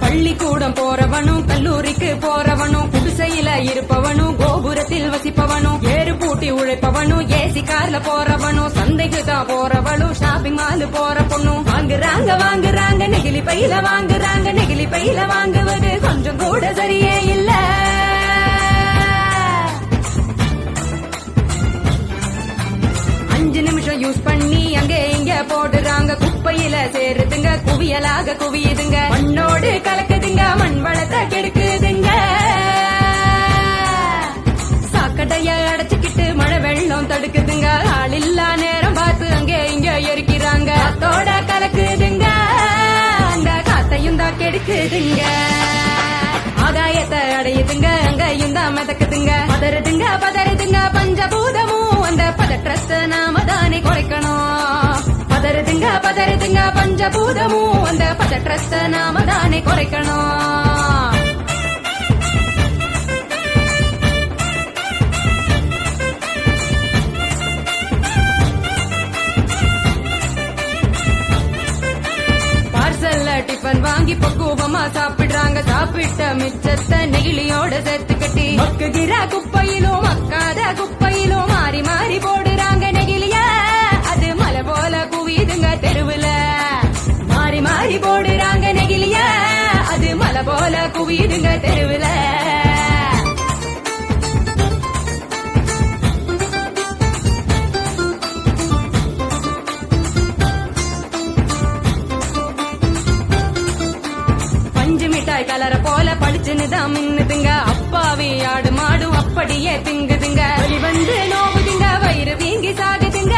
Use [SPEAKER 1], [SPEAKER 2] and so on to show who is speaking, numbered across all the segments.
[SPEAKER 1] பள்ளிக்கூடம் போறவனும் கல்லூரிக்கு போறவனும் குடிசையில இருப்பவனும் கோபுரத்தில் வசிப்பவனும் ஏறு பூட்டி உழைப்பவனும் ஏசி கார்ல போறவனும் சந்தைக்கு தான் போறவளும் ஷாப்பிங் மால் போற பொண்ணும் வாங்குறாங்க நெகிழி பையில வாங்குறாங்க நெகிழி பையில வாங்குவது கொஞ்சம் கூட சரியே இல்ல. அஞ்சு நிமிஷம் யூஸ் பண்ணி அங்கே இங்க போடுறாங்க குப்பையில சேருதுங்க குவியலாக குவியுதுங்க மண்ணோடு கலக்குதுங்க மண் வளத்தை கெடுக்குதுங்க. சாக்கடைய அடைச்சுக்கிட்டு மழை வெள்ளம் தடுக்குதுங்க ஆள் இல்லா நேரம் பார்த்து அங்கே இங்க எரிக்கிறாங்க காத்தோட கலக்குதுங்க அந்த காத்தையும் தான் கெடுக்குதுங்க. ஆகாயத்தை அடையுதுங்க அங்கையும் தான் மிதக்குதுங்க பதறுதுங்க பஞ்சபூதமும் அந்த பதற்றத்தை நாம தானே குறைக்கணும். பதறுதுங்க பஞ்சபூதமும் அந்த பதற்றத்தை நாம தானே குறைக்கணும். டிஃபன் வாங்கி பக்குவமா சாப்பிடுறாங்க சாப்பிட்ட மிச்சத்தை நெகிழியோட சேர்த்து கட்டி மக்குகிற குப்பையிலும் மக்காத குப்பையிலும் மாறி மாறி போடுறாங்க நெகிழிய அது மலை போல குவியுதுங்க தெருவுல மாறி மாறி போடுறாங்க நெகிழிய அது மலை போல குவியுதுங்க தெருவுல. கலர போல படிச்சுன்னுதான் மின்னுதுங்க அப்பாவி ஆடு மாடும் அப்படியே திங்குதுங்க வலி வந்து நோவுதுங்க வயிறு வீங்கி சாகுதுங்க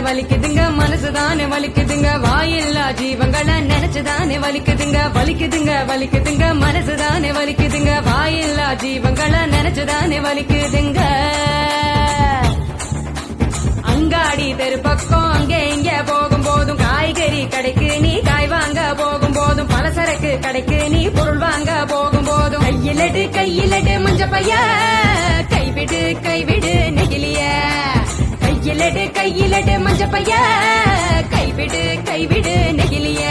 [SPEAKER 1] வலிக்குதுங்க மனசுதானே வலிக்குதுங்க வாயில்லா ஜீவங்களை நினைச்சுதானே வலிக்குதுங்க மனசுதானே வலிக்குதுங்க வாயில்லா ஜீவங்களை நினைச்சுதானே வலிக்குதுங்க. அங்காடி தெரு பக்கம் அங்கே இங்க போகும் போதும் காய்கறி கடைக்கு நீ காய் வாங்க போகும் போதும் பலசரக்கு கடைக்கு நீ பொருள் வாங்க போகும் போதும் கையிலட்டு மஞ்ச பைய கைவிடு நெகிழிய கையிலட்டு மஞ்ச பைய கைவிடு நெகிழிய.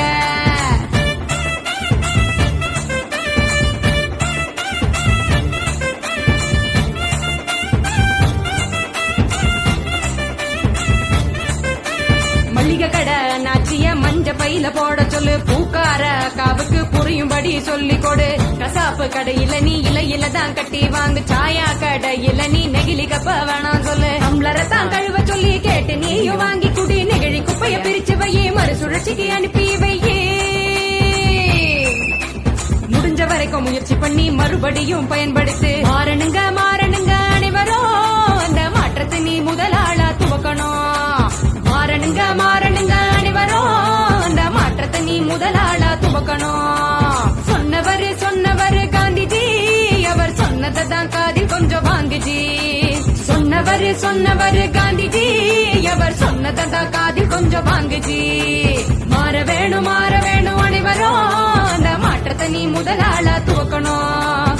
[SPEAKER 1] மல்லிகை கடை நாச்சிய மஞ்ச பையில போட சொல்லு பூக்கார காவுக்கு புரியும்படி சொல்லி கொடு கசாப்பு கடையில நீ இலையில தான் கட்டி வாங்கு சாயா கடையில நீ நெகிழி கப்ப வேணாம் சொல்லு அம்லரத்தான் கழுவ சொல்லி கேட்டு நீயும் வாங்கி குடி நெகிழி குப்பைய பிரிச்சு வையே மறுசுழற்சிக்கு அனுப்பி வையே. முடிஞ்ச வரைக்கும் முயற்சி பண்ணி மறுபடியும் பயன்படுத்து மாறணுங்க அனைவரும் அந்த மாற்றத்தை நீ முதலாளா துவக்கணும். மாறணுங்க அனைவரும் அந்த மாற்றத்தை நீ முதலாளா துவக்கணும். சொன்னவர் காந்திஜி அவர் சொன்னதை தான் காதில் கொஞ்சம் வாங்குஜி சொன்னவர் காந்திஜி அவர் சொன்னதை தான் காதில் கொஞ்சம் வாங்குஜி. மாற வேணும் அனைவரும் அந்த மாற்றத்தை நீ முதலாளா துவக்கணும்.